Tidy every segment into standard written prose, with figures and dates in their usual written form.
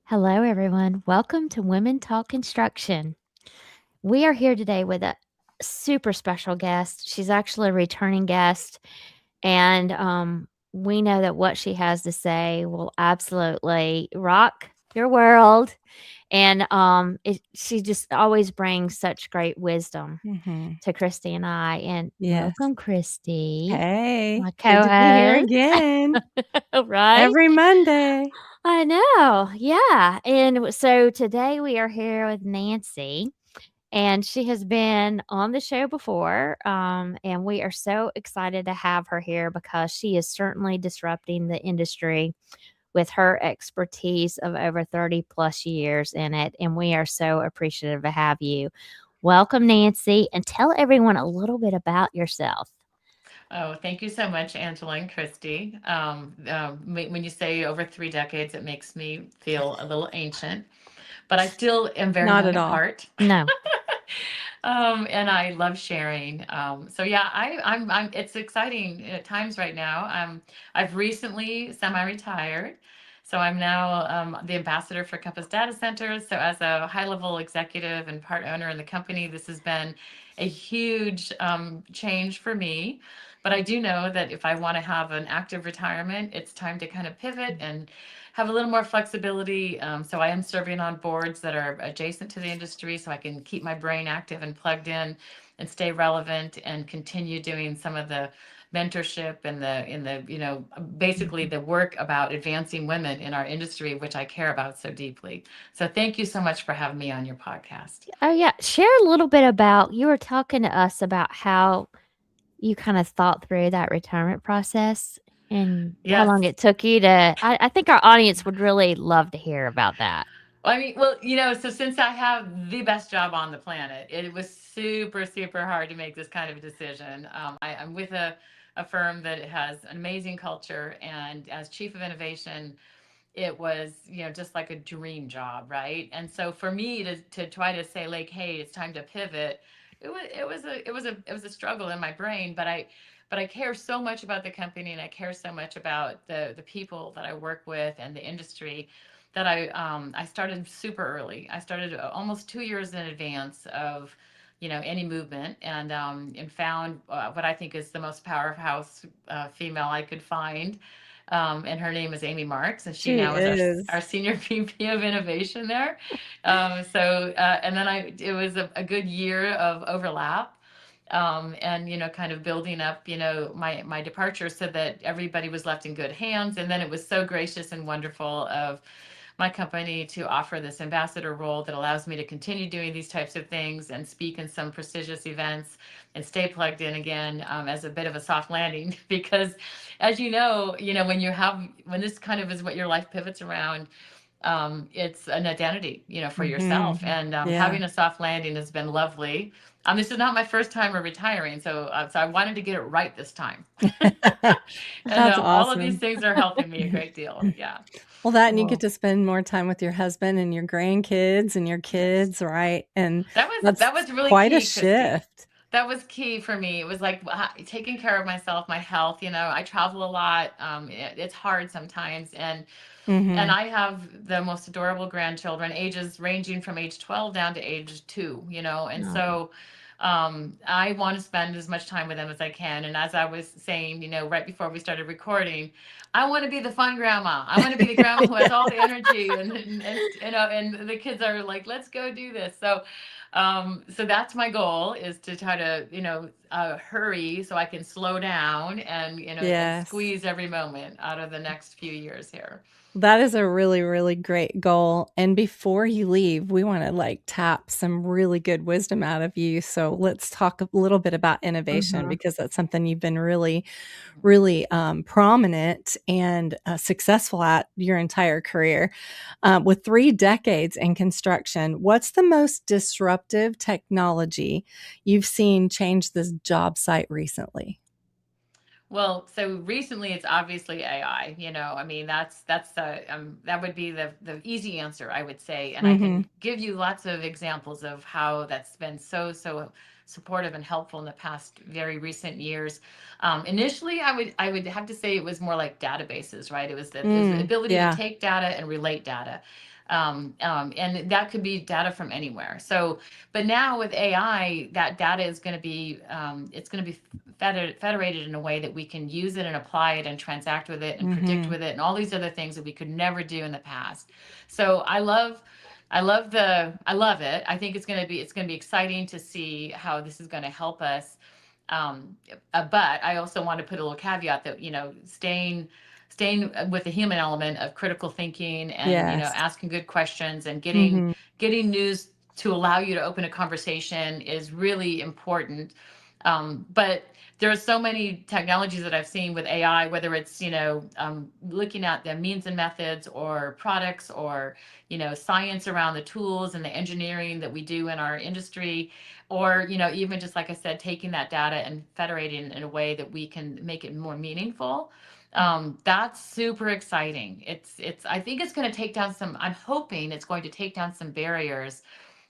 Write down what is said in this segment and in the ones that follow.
Hello, everyone. Welcome to Women Talk Construction. We are here today with a super special guest. She's actually a returning guest, and we know that what she has to say will absolutely rock your world. And she just always brings such great wisdom Mhm. to Christy and I. And Yes. welcome, Christy, Hey, my good to be here co-host. again. Right? Every Monday. I know. Yeah. And so today we are here with Nancy, and she has been on the show before. And we are so excited to have her here because she is certainly disrupting the industry with her expertise of over 30 plus years in it. And we are so appreciative to have you. Welcome, Nancy, and tell everyone a little bit about yourself. Oh, thank you so much, Angela and Christy. When you say over 3 decades, it makes me feel a little ancient, but I still am very Not young at at all. heart. No. And I love sharing. So yeah, it's exciting at times right now. I've recently semi-retired. So I'm now the ambassador for Compass Datacenters. So as a high-level executive and part owner in the company, this has been a huge change for me. But I do know that if I want to have an active retirement, it's time to kind of pivot and have a little more flexibility. So I am serving on boards that are adjacent to the industry so I can keep my brain active and plugged in and stay relevant and continue doing some of the mentorship and basically the work about advancing women in our industry, which I care about so deeply. So thank you so much for having me on your podcast. Oh, yeah. Share a little bit about you were talking to us about how you kind of thought through that retirement process and how long Yes. it took you to I think our audience would really love to hear about that. So since I have the best job on the planet, it was super, super hard to make this kind of a decision. I'm with a firm that has an amazing culture, and as chief of innovation, it was, just like a dream job, right? And so for me to try to say like, hey, it's time to pivot, it was a struggle in my brain, but I care so much about the company and I care so much about the people that I work with and the industry that I started super early. I started almost 2 years in advance of any movement, and found what I think is the most powerhouse female I could find, and her name is Amy Marks, and she She now is our is. senior VP of innovation there. And then it was a good year of overlap, and kind of building up my departure so that everybody was left in good hands. And then it was so gracious and wonderful of my company to offer this ambassador role that allows me to continue doing these types of things and speak in some prestigious events and stay plugged in again, as a bit of a soft landing. Because as when this kind of is what your life pivots around, it's an identity, for yourself. Mhm. And Yeah. having a soft landing has been lovely. This is not my first time of retiring, so I wanted to get it right this time. And That's all of these awesome. things are helping me a great deal. Yeah. Well, that and you get Well, to spend more time with your husband and your grandkids and your Yes. kids, right? And That was that's that was really quite a key, Christy. shift. That was key for me. It was like taking care of myself, my health. I travel a lot. It's hard sometimes, and Mhm. I have the most adorable grandchildren, ages ranging from age 12 down to age 2. And no. so I want to spend as much time with them as I can. And as I was saying, right before we started recording, I want to be the fun grandma. I want to be the grandma who has all the energy, and the kids are like, let's go do this. So that's my goal, is to try to, hurry so I can slow down and Yes. squeeze every moment out of the next few years here. That is a really, really great goal. And before you leave, we want to like tap some really good wisdom out of you. So let's talk a little bit about innovation Mhm. because that's something you've been really, really prominent and successful at your entire career. With 3 decades in construction, what's the most disruptive technology you've seen change this job site recently? Well, so recently it's obviously AI. I mean, that would be the easy answer, I would say, and I Mm-hmm. can give you lots of examples of how that's been so supportive and helpful in the past very recent years. Initially, I would have to say it was more like databases, right? It was the Mm, ability to yeah. take data and relate data. And that could be data from anywhere. So, but now with AI, that data is going to be it's going to be federated in a way that we can use it and apply it and transact with it and predict Mm-hmm. with it and all these other things that we could never do in the past. So I love it. I think it's going to be exciting to see how this is going to help us. But I also want to put a little caveat that, staying with the human element of critical thinking and, Yes. asking good questions and getting Mm-hmm. getting news to allow you to open a conversation is really important. But there are so many technologies that I've seen with AI, whether it's, looking at the means and methods or products or, science around the tools and the engineering that we do in our industry, or, even just like I said, taking that data and federating in a way that we can make it more meaningful. That's super exciting. I think it's going to take down I'm hoping it's going to take down some barriers.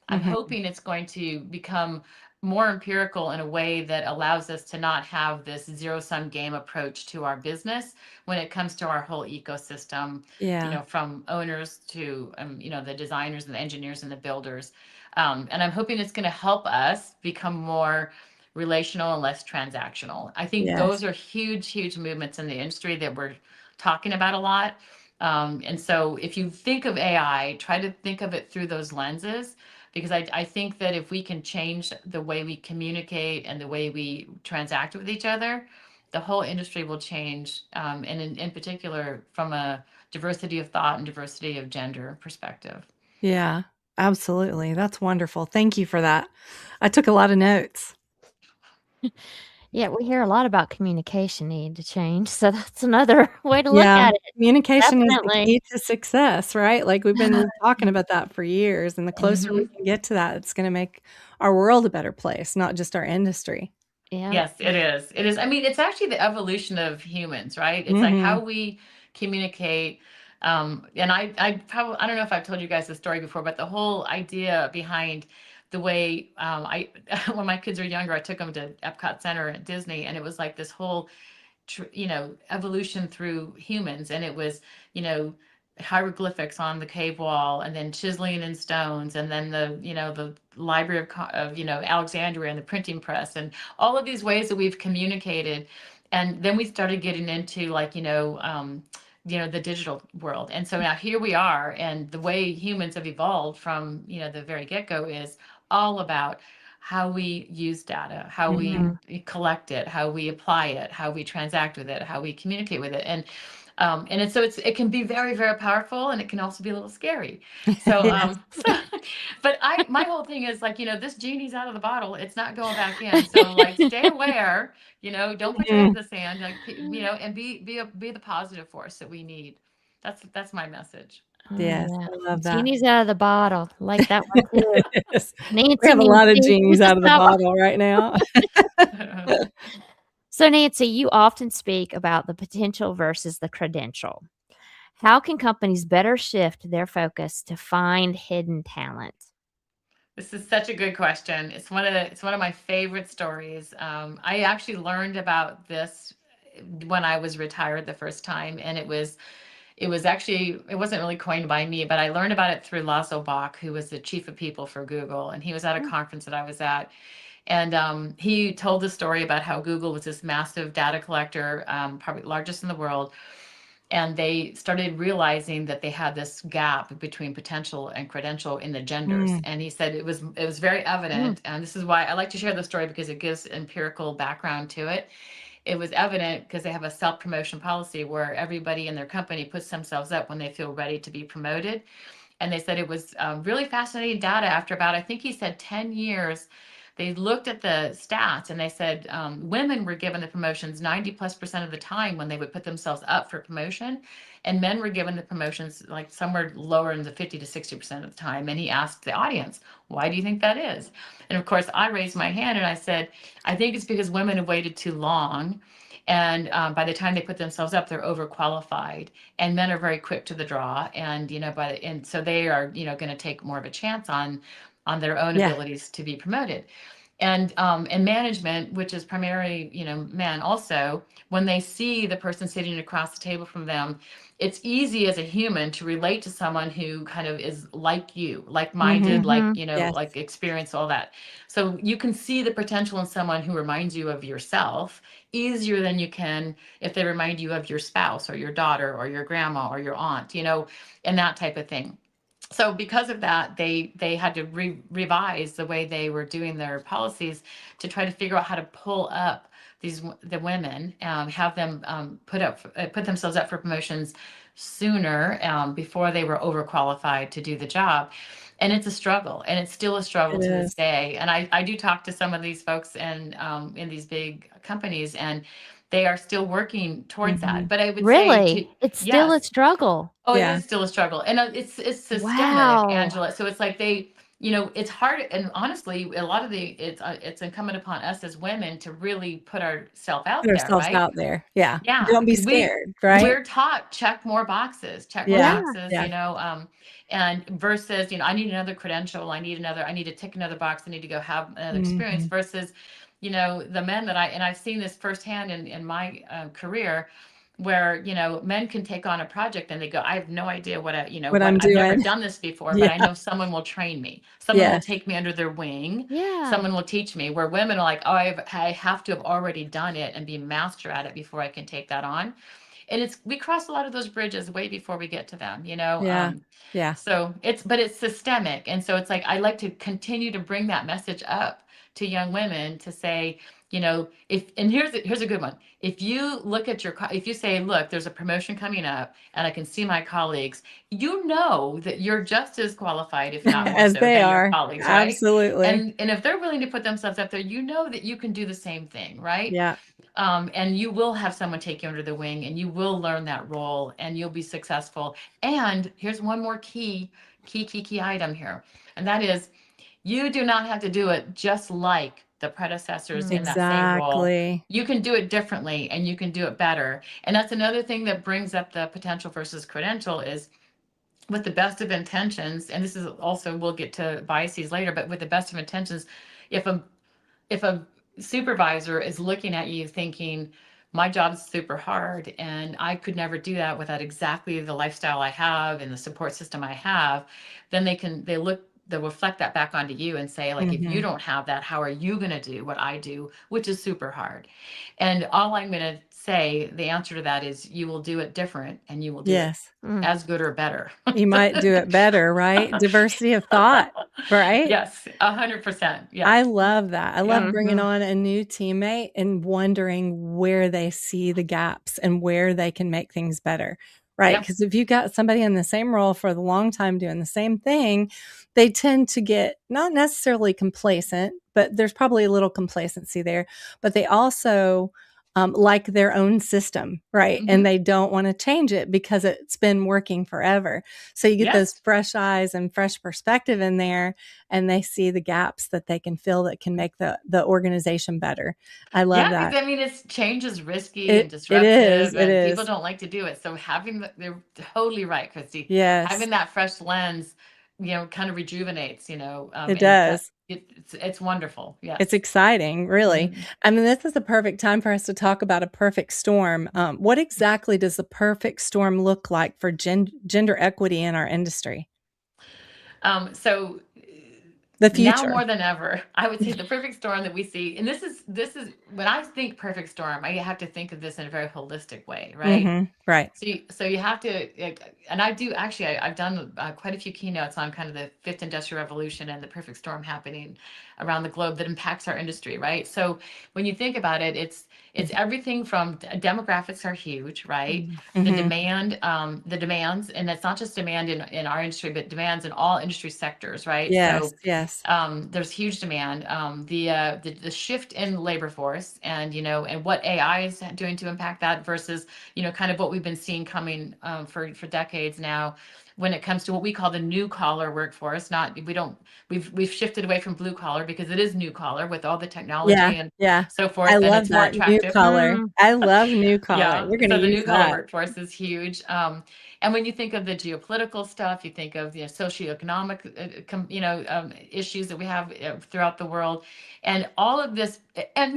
I'm Mm-hmm. hoping it's going to become more empirical in a way that allows us to not have this zero sum game approach to our business when it comes to our whole ecosystem, Yeah. from owners to, the designers and the engineers and the builders. And I'm hoping it's going to help us become more relational and less transactional. I think Yes. those are huge, huge movements in the industry that we're talking about a lot. And so if you think of AI, try to think of it through those lenses, because I think that if we can change the way we communicate and the way we transact with each other, the whole industry will change, and in particular from a diversity of thought and diversity of gender perspective. Yeah. Absolutely. That's wonderful. Thank you for that. I took a lot of notes. Yeah, we hear a lot about communication need to change, so that's another way to look Yeah. at it. Communication is the Definitely. key to success, right? Like, we've been talking about that for years, and the closer we Hmm. can get to that, it's gonna make our world a better place, not just our industry. Yeah. Yes, it is. It is. I mean, it's actually the evolution of humans, right? It's like Mhm. how we communicate. And I don't know if I've told you guys this story before, but the whole idea behind the way, when my kids were younger, I took them to Epcot Center at Disney, and it was like this whole evolution through humans, and it was, you know hieroglyphics on the cave wall, and then chiseling in stones, and then the library of Alexandria, and the printing press, and all of these ways that we've communicated. And then we started getting into, like, the digital world. And so now here we are, and the way humans have evolved from, the very get-go is all about how we use data, how we Mhm. Mhm. collect it, how we apply it, how we transact with it, how we communicate with it. And it can be very, very powerful, and it can also be a little scary. So, Yes. but my whole thing is, like, this genie's out of the bottle. It's not going back in. So, like, stay aware, don't put your head in Mhm. the sand, like, and be the positive force that we need. That's my message. Oh, Yes, yeah. I love that. Genie's out of the bottle. Like that one too. Yes. We Nancy, have a lot of Nancy, you genies just out of the have bottle right now. So, Nancy, you often speak about the potential versus the credential. How can companies better shift their focus to find hidden talent? This is such a good question. It's one of my favorite stories. I actually learned about this when I was retired the first time, and it wasn't really coined by me, but I learned about it through Laszlo Bach, who was the chief of people for Google, and he was at a Mm, conference that I was at, and he told the story about how Google was this massive data collector, probably largest in the world, and they started realizing that they had this gap between potential and credential in the genders. Mm. And he said it was very mm, evident, and this is why I like to share the story, because it gives empirical background to it. It was evident because they have a self promotion policy where everybody in their company puts themselves up when they feel ready to be promoted. And they said it was really fascinating data. After about, I think he said, 10 years, they looked at the stats, and they said women were given the promotions 90+% of the time when they would put themselves up for promotion, and men were given the promotions like somewhere lower in the 50 to 60% of the time. And he asked the audience, why do you think that is? And of course, I raised my hand and I said, I think it's because women have waited too long. And by the time they put themselves up, they're overqualified, and men are very quick to the draw. And so they are going to take more of a chance on their own Yeah. abilities to be promoted. And management, which is primarily, men also, when they see the person sitting across the table from them, it's easy as a human to relate to someone who kind of is like you, like-minded, Mhm. like, Mhm. Yes. like experience all that. So you can see the potential in someone who reminds you of yourself easier than you can if they remind you of your spouse or your daughter or your grandma or your aunt, and that type of thing. So because of that, they had to revise the way they were doing their policies to try to figure out how to pull up the women, have them put themselves up for promotions sooner, before they were overqualified to do the job. And it's a struggle, and it's still a struggle It to this is. day. And I do talk to some of these folks and, in these big companies, and they are still working towards that. Mhm. But I would say Really? to It's still a yes. struggle. Oh, it Yeah. is still a struggle, and it's systemic, Wow. Angela. So it's like it's hard, and honestly, a lot of it's incumbent upon us as women to really put ourselves Put out there, ourselves right? out there. Yeah. Yeah, Don't be because scared, right? we're taught check more Yeah. Yeah. boxes, Yeah. and versus, I need another credential, I need to tick another box, I need to go have another experience, Mhm. versus, the men that I've seen this firsthand in my career, where, men can take on a project and they go, I have no idea What I'm I've never doing. done this before, but Yeah. I know someone will train me. Someone will Yes. take me under their wing. Yeah. Someone will teach me, where women are like, oh, I have to have already done it and be master at it before I can take that on. And we cross a lot of those bridges way before we get to them, Yeah. Yeah. so but it's systemic. And so it's like, I like to continue to bring that message up to young women to say, if and here's a good one. If you look at if you say, look, there's a promotion coming up and I can see my colleagues, that you're just as qualified, if not more As so, they than your are. colleagues, right? Absolutely. And if they're willing to put themselves up there, that you can do the same thing, right? Yeah. And you will have someone take you under the wing, and you will learn that role, and you'll be successful. And here's one more key item here. And that is, you do not have to do it just like the predecessors in Mm. that same role. Exactly. You can do it differently, and you can do it better. And that's another thing that brings up the potential versus credential is, with the best of intentions, and this is also, we'll get to biases later, but with the best of intentions, if a supervisor is looking at you thinking, my job's super hard and I could never do that without exactly the lifestyle I have and the support system I have, then they'll reflect that back onto you and say, like, if you Mhm. don't have that, how are you going to do what I do, which is super hard? And all I'm going to say, the answer to that is, you will do it different, and you will do it Yes. Mm. as good or better. You might do it better, right? Diversity of thought, right? Yes, 100%. I Yes. love that. I Yeah. love bringing Mhm. on a new teammate and wondering where they see the gaps and where they can make things better, right? Yeah. Because if you got somebody in the same role for the long time doing the same thing, they tend to get not necessarily complacent, but there's probably a little complacency there. But they also like their own system, right? And Hmm. they don't want to change it because it's been working forever. So you get those Yes. fresh eyes and fresh perspective in there, and they see the gaps that they can fill that can make the organization better. I love Yeah, because that. it's change is risky and It is. disruptive, It and people is. don't like to do it. So they're totally right, Christy. Yes, Having that fresh lens, kind of rejuvenates, it and that does. it's wonderful. It's Yes. exciting, really. Mhm. I mean, this is the perfect time for us to talk about a perfect storm. What exactly does the perfect storm look like for gender equity in our industry? So The now future. more than ever, I would say the perfect storm that we see, and this is when I think perfect storm, I have to think of this in a very holistic way, right? Right. So you have to, and I do actually. I've done quite a few keynotes on kind of the fifth industrial revolution and the perfect storm happening around the globe that impacts our industry, right? So when you think about it, it's everything from demographics are huge, right? Hmm. The demands, and it's not just demand in our industry, but demands in all industry sectors, right? Yes. So Yes. there's huge demand. The shift in labor force, and what AI is doing to impact that versus, kind of what we've been seeing coming, for decades now, when it comes to what we call the new collar workforce. Not we don't we've shifted away from blue collar because it is new collar with all the Yeah. technology and Yeah. so I forth, and love it's more that new attractive. color. Mm. I love new color. Yeah, We're going to so the use new collar that. workforce is huge. And when you think of the geopolitical stuff, you think of the socioeconomic, issues that we have throughout the world, and all of this. And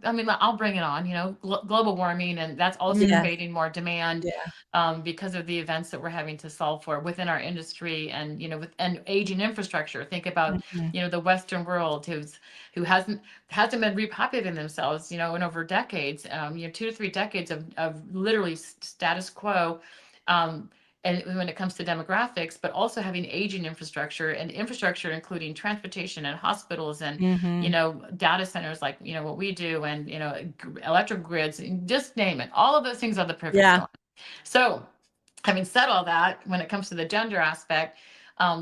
I mean, I'll bring it on. Global warming, and that's also Yes. creating more demand Yeah. because of the events that we're having to solve for within our industry, and with and aging infrastructure. Think about Mhm. the Western world who hasn't been repopulating themselves in over decades, 2 to 3 decades of literally status quo. Um, and when it comes to demographics, but also having aging infrastructure, and infrastructure including transportation and hospitals and Mhm. data centers like what we do, and electric grids, just name it. All of those things are the perfect Yeah. storm. So, having said all that, when it comes to the gender aspect,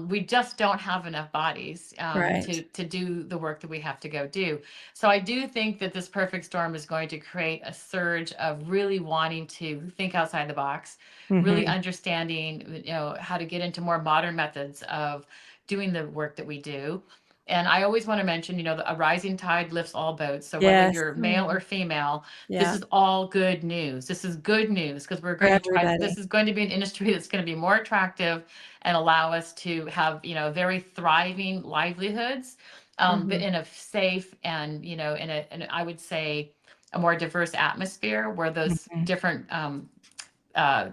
we just don't have enough bodies Right. to do the work that we have to go do. So I do think that this perfect storm is going to create a surge of really wanting to think outside the box, really Mhm. understanding how to get into more modern methods of doing the work that we do. And I always want to mention, a rising tide lifts all boats. So whether Yes. you're male or female, this Yeah. is all good news. This is good news because we're For going to try. everybody. This is going to be an industry that's going to be more attractive and allow us to have very thriving livelihoods, but Mhm. in a safe and in a I would say a more diverse atmosphere where those Mhm. different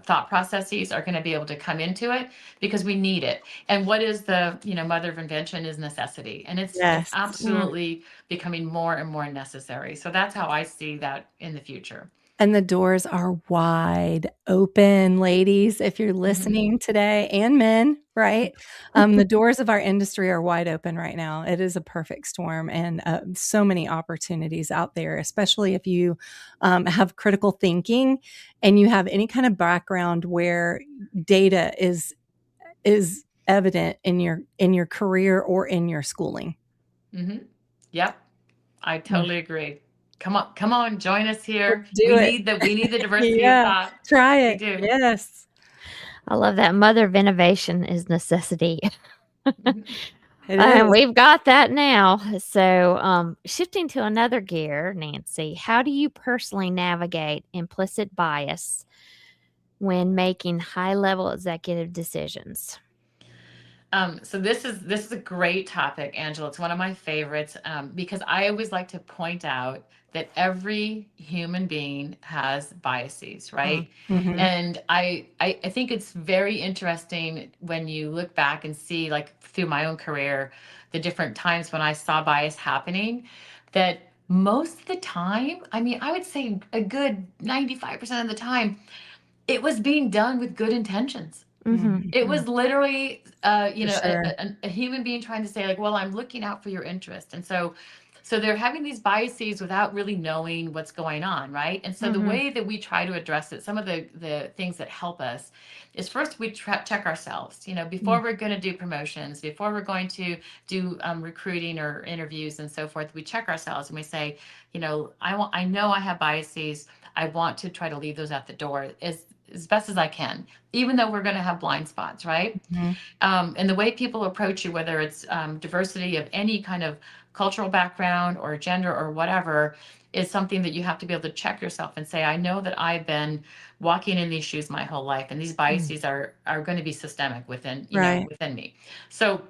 thought processes are going to be able to come into it because we need it. And what is the mother of invention is necessity, and it's Yes. Mm. absolutely becoming more and more necessary. So that's how I see that in the future. And the doors are wide open, ladies, if you're Mhm. listening today, and men, right? The doors of our industry are wide open right now. It is a perfect storm, and so many opportunities out there, especially if you have critical thinking and you have any kind of background where data is evident in your career or in your schooling. Mhm. Yep. I Mm. totally agree. Come on, join us Let's here. do We it. need the diversity of Yeah, thought. try We it. do. Yes, I love that. Mother of innovation is necessity. Mhm. it And is. we've got that now. So, shifting to another gear, Nancy, how do you personally navigate implicit bias when making high level executive decisions? So this is a great topic, Angela. It's one of my favorites because I always like to point out that every human being has biases, right? Mhm. And I think it's very interesting when you look back and see, like through my own career, the different times when I saw bias happening, that most of the time, I mean, I would say a good 95% of the time, it was being done with good intentions. Mhm. It Mhm. was literally, For sure. a human being trying to say, like, well, I'm looking out for your interest. And so they're having these biases without really knowing what's going on, right? And so the Mhm. way that we try to address it, some of the things that help us is first we check ourselves, Mm. before we're going to do promotions, before we're going to do recruiting or interviews and so forth. We check ourselves and we say, I know I have biases. I want to try to leave those at the door as best as I can, even though we're going to have blind spots, right? Mhm. And the way people approach you, whether it's diversity of any kind of cultural background or gender or whatever, is something that you have to be able to check yourself and say, I know that I've been walking in these shoes my whole life, and these Mm. biases are going to be systemic within Right. within me. So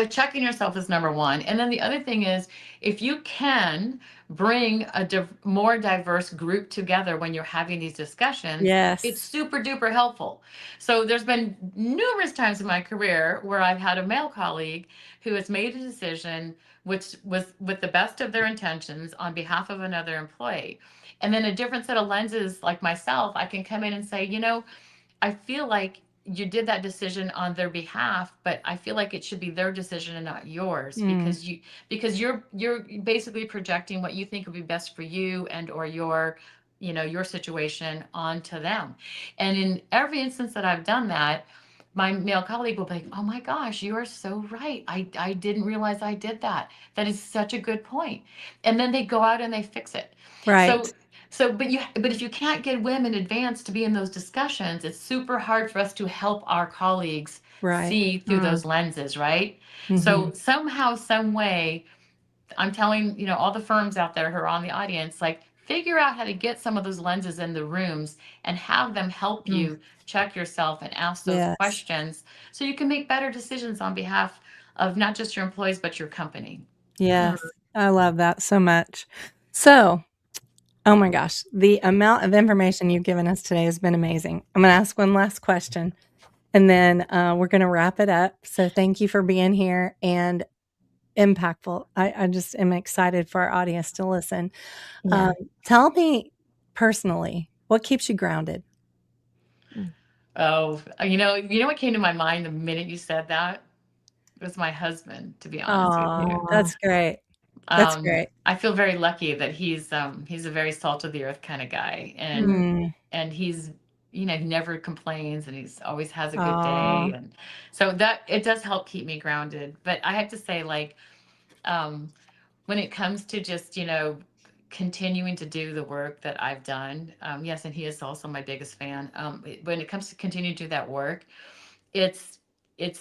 checking yourself is number one. And then the other thing is, if you can bring a more diverse group together when you're having these discussions, it's Yes. super duper helpful. So there's been numerous times in my career where I've had a male colleague who has made a decision which was with the best of their intentions on behalf of another employee. And then a different set of lenses, like myself, I can come in and say, I feel like you did that decision on their behalf, but I feel like it should be their decision and not yours, Mm. because you're basically projecting what you think would be best for you and or your situation onto them. And in every instance that I've done that, my male colleague will be like, "Oh my gosh, you are so right. I didn't realize I did that. That is such a good point." And then they go out and they fix it. Right. So but if you can't get women in advance to be in those discussions, it's super hard for us to help our colleagues Right. see through Mm. those lenses, right? Mhm. So somehow, some way, I'm telling, all the firms out there who are on the audience, like, figure out how to get some of those lenses in the rooms and have them help Mm. you check yourself and ask those Yes. questions so you can make better decisions on behalf of not just your employees, but your company. Yes. I love that so much. So, oh my gosh, the amount of information you've given us today has been amazing. I'm going to ask one last question and then we're going to wrap it up. So, thank you for being here and impactful. I just am excited for our audience to listen. Yeah. Tell me personally, what keeps you grounded? Oh, you know what came to my mind the minute you said that? It was my husband, to be honest with Oh, you. Aw. that's great. That's great. I feel very lucky that he's a very salt of the earth kind of guy, Mm. and he's, he never complains, and he's always has a good Aw. day, and so that it does help keep me grounded. But I have to say, like, um, when it comes to just continuing to do the work that I've done, yes, and he is also my biggest fan. When it comes to continuing to do that work, it's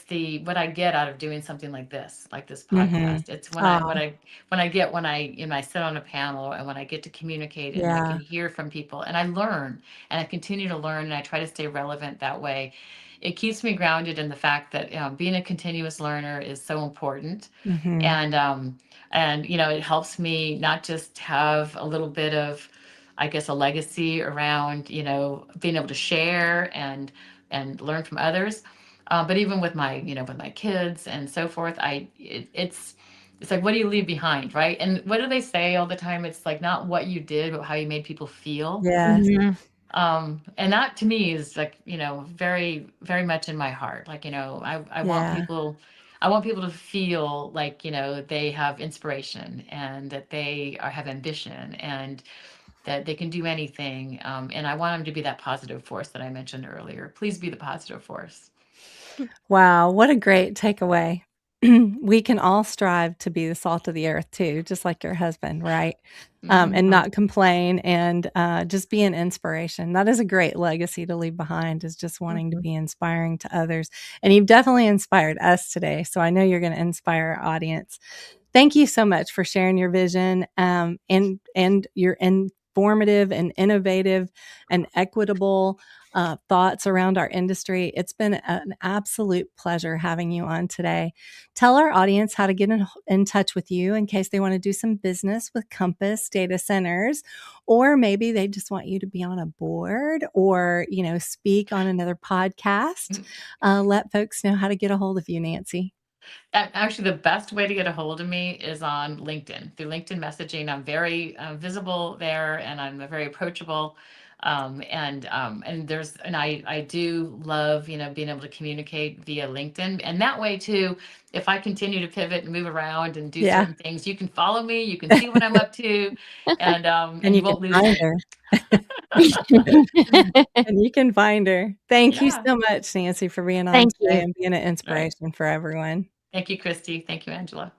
the what I get out of doing something like this Mhm. podcast. It's Aw, when I sit on a panel, and when I get to communicate and I can yeah. hear from people, and I learn, and I continue to learn, and I try to stay relevant that way. It keeps me grounded in the fact that being a continuous learner is so important, Mhm. and it helps me not just have a little bit of, I guess, a legacy around being able to share and learn from others, but even with my kids and so forth. It's like, what do you leave behind, right? And what do they say all the time? It's like, not what you did, but how you made people feel. Yes. Mhm. And that to me is like, very, very much in my heart. Like, Yeah. I want people to feel like, they have inspiration, and that they have ambition, and that they can do anything. And I want them to be that positive force that I mentioned earlier. Please be the positive force. Wow, what a great takeaway. We can all strive to be the salt of the earth too, just like your husband, right? And Mhm. not complain and just be an inspiration. That is a great legacy to leave behind, is just wanting to Mhm. be inspiring to others. And you've definitely inspired us today. So I know you're going to inspire our audience. Thank you so much for sharing your vision and your informative and innovative and equitable thoughts around our industry. It's been an absolute pleasure having you on today. Tell our audience how to get in touch with you in case they want to do some business with Compass Data Centers, or maybe they just want you to be on a board or, speak on another podcast. Let folks know how to get a hold of you, Nancy. Actually, the best way to get a hold of me is on LinkedIn. Through LinkedIn messaging, I'm very visible there, and I'm very approachable. And I do love being able to communicate via LinkedIn, and that way too. If I continue to pivot and move around and do Yeah. certain things, you can follow me, you can see what I'm up to, and And you you can won't lose. find her. And you can find her. Thank you Yeah. so much, Nancy, for being on Thank today you. and being an All right. inspiration for everyone. Thank you, Christy. Thank you, Angela.